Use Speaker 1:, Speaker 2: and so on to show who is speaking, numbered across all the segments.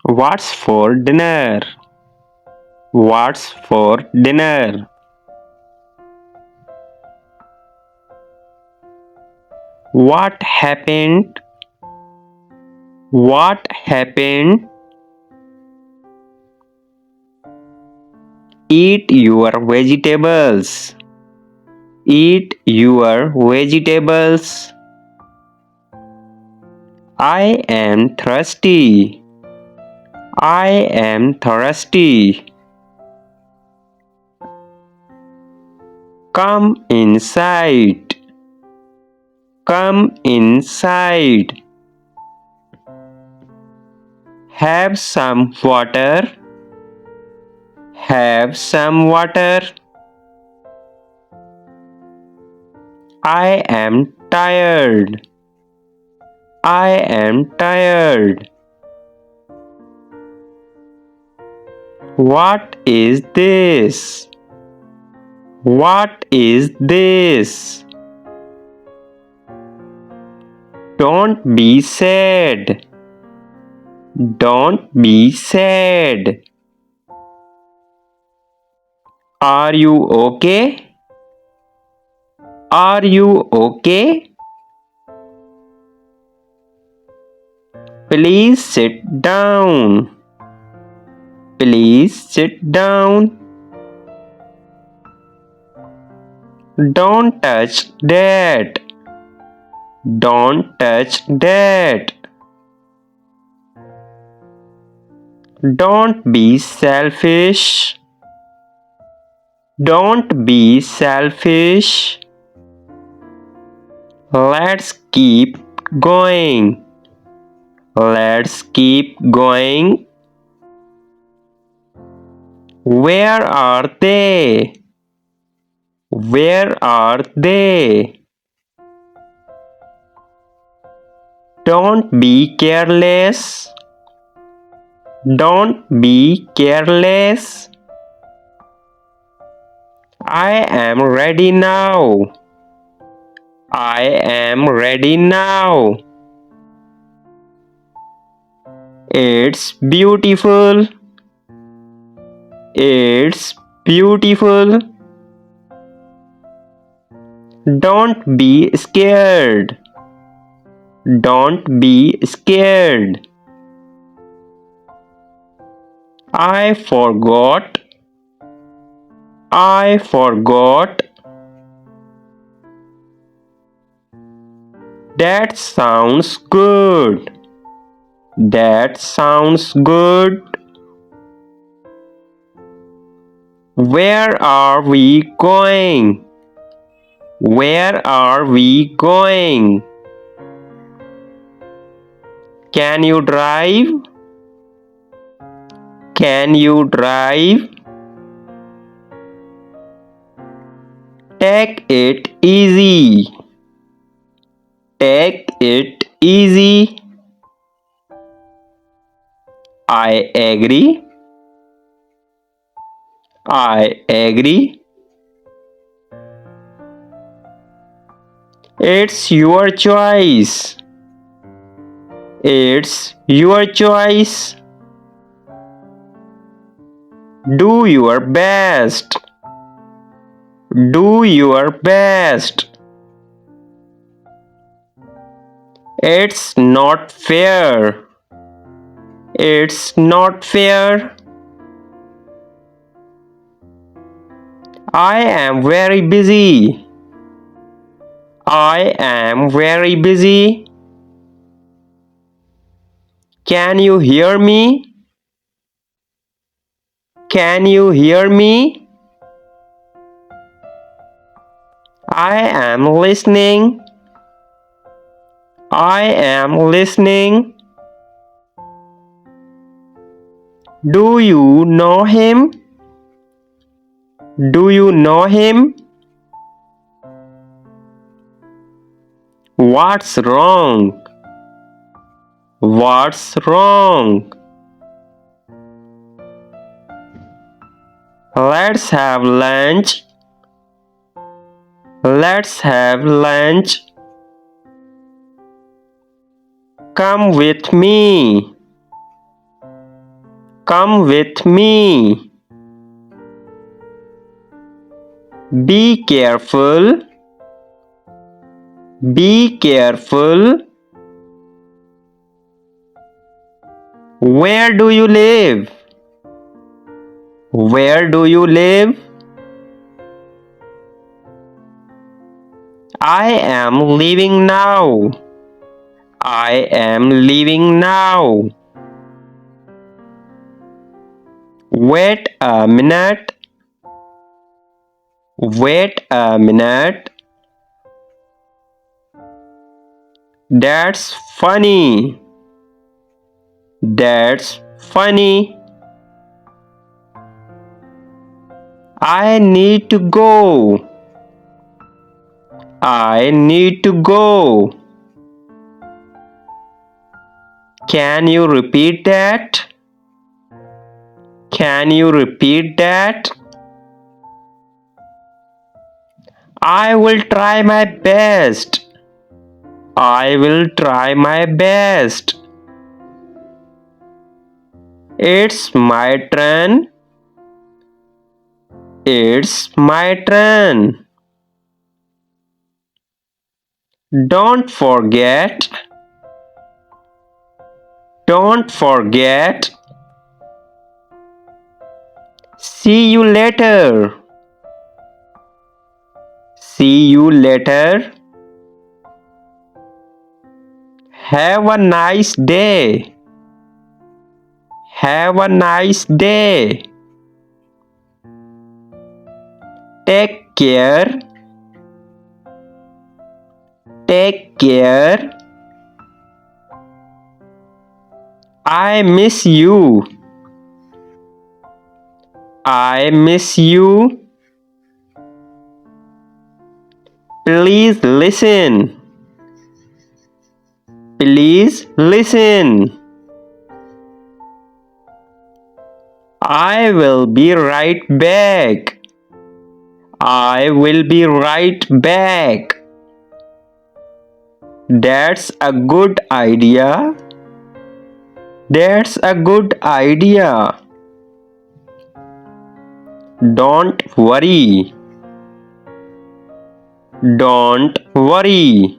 Speaker 1: What's for dinner? What's for dinner? What happened? What happened? Eat your vegetables. Eat your vegetables. I am thirsty. I am thirsty. Come inside. Come inside. Have some water. Have some water. I am tired. I am tired. What is this? What is this? Don't be sad. Don't be sad. Are you okay? Are you okay? Please sit down. Please sit down. Don't touch that. Don't touch that. Don't be selfish. Don't be selfish. Let's keep going. Let's keep going. Where are they? Where are they? Don't be careless. Don't be careless. I am ready now. I am ready now. It's beautiful. It's beautiful. Don't be scared. Don't be scared. I forgot. I forgot. That sounds good. That sounds good. Where are we going? Where are we going? Can you drive? Can you drive? Take it easy. Take it easy. I agree. I agree. It's your choice. It's your choice. Do your best. Do your best. It's not fair. It's not fair. I am very busy. I am very busy. Can you hear me? Can you hear me? I am listening. I am listening. Do you know him? Do you know him? What's wrong? What's wrong? Let's have lunch. Let's have lunch. Come with me. Come with me. Be careful. Be careful. Where do you live? Where do you live? I am leaving now. I am leaving now. Wait a minute. Wait a minute. That's funny. That's funny. I need to go. I need to go. Can you repeat that? Can you repeat that? I will try my best. I will try my best. It's my turn. It's my turn. Don't forget. Don't forget. See you later. See you later. Have a nice day. Have a nice day. Take care. Take care. I miss you. I miss you. Please listen. Please listen. I will be right back. I will be right back. That's a good idea. That's a good idea. Don't worry. Don't worry.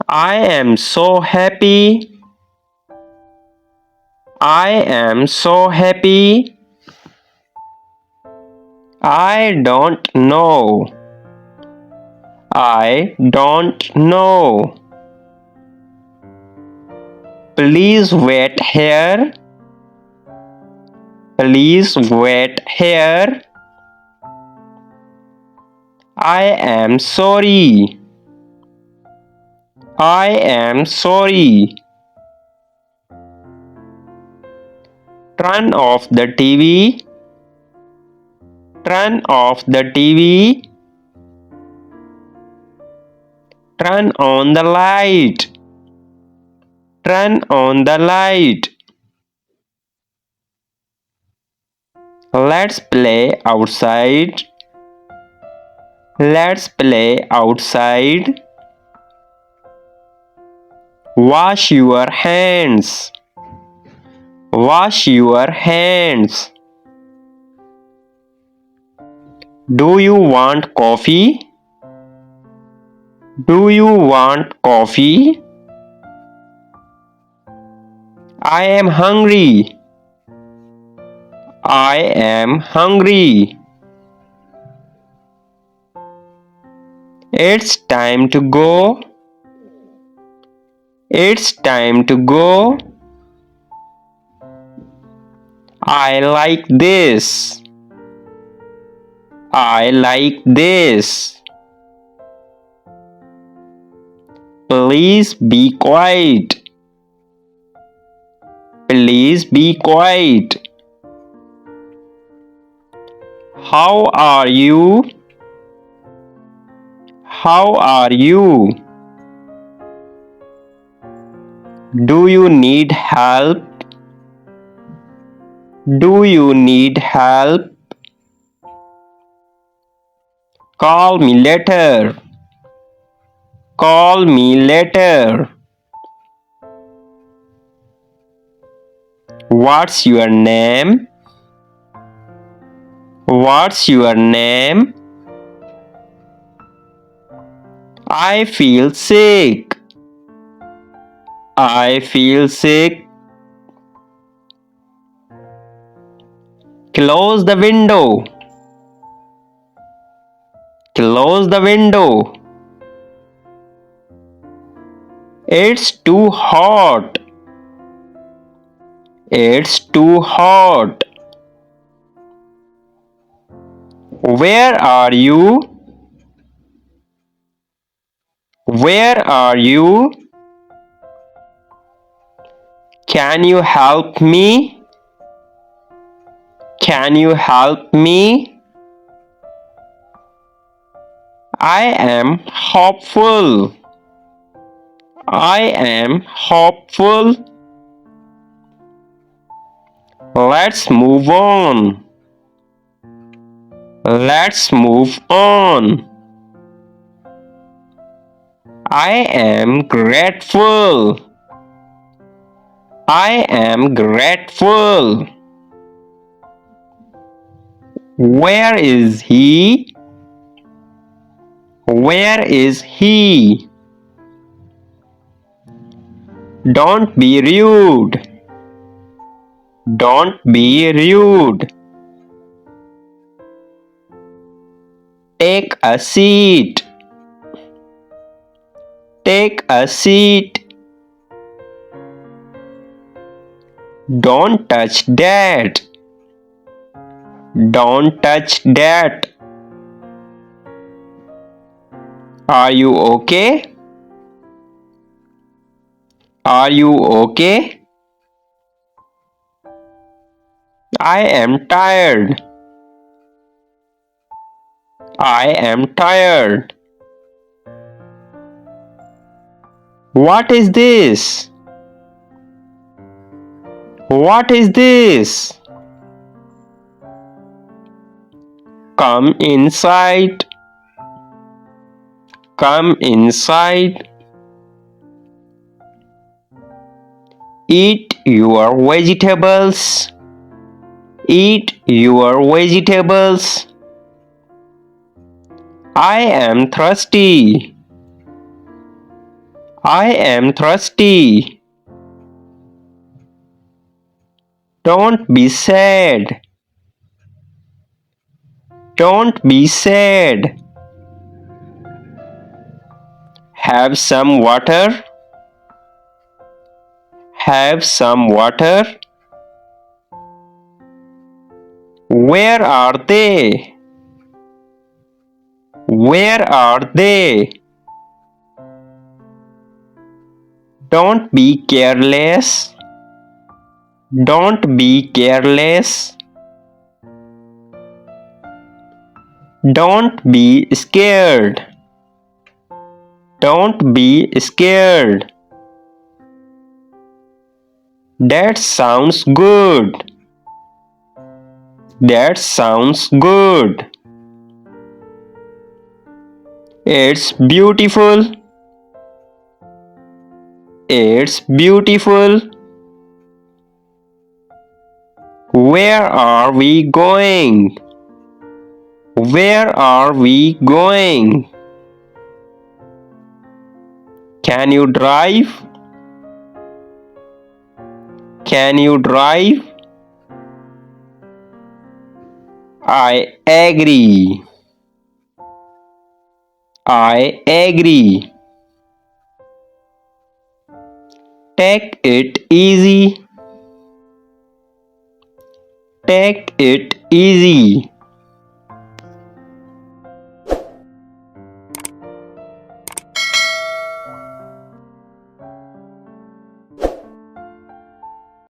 Speaker 1: I am so happy. I am so happy. I don't know. I don't know. Please wait here. Please wait here. I am sorry. I am sorry. Turn off the TV. Turn off the TV. Turn on the light. Turn on the light. Let's play outside. Let's play outside. Wash your hands. Wash your hands. Do you want coffee? Do you want coffee? I am hungry. I am hungry. It's time to go. It's time to go. I like this. I like this. Please be quiet. Please be quiet. How are you? How are you? Do you need help? Do you need help? Call me later. Call me later. What's your name? What's your name? I feel sick. I feel sick. Close the window. Close the window. It's too hot. It's too hot. Where are you? Where are you? Can you help me? Can you help me? I am hopeful. I am hopeful. Let's move on. Let's move on. I am grateful. I am grateful. Where is he? Where is he? Don't be rude. Don't be rude. Take a seat. Take a seat. Don't touch that. Don't touch that. Are you okay? Are you okay? I am tired. I am tired. What is this? What is this? Come inside. Come inside. Eat your vegetables. Eat your vegetables. I am thirsty. I am thirsty. Don't be sad. Don't be sad. Have some water. Have some water. Where are they? Where are they? Don't be careless. Don't be careless. Don't be scared. Don't be scared. That sounds good. That sounds good. It's beautiful. It's beautiful. Where are we going? Where are we going? Can you drive? Can you drive? I agree. I agree. Take it easy. Take it easy.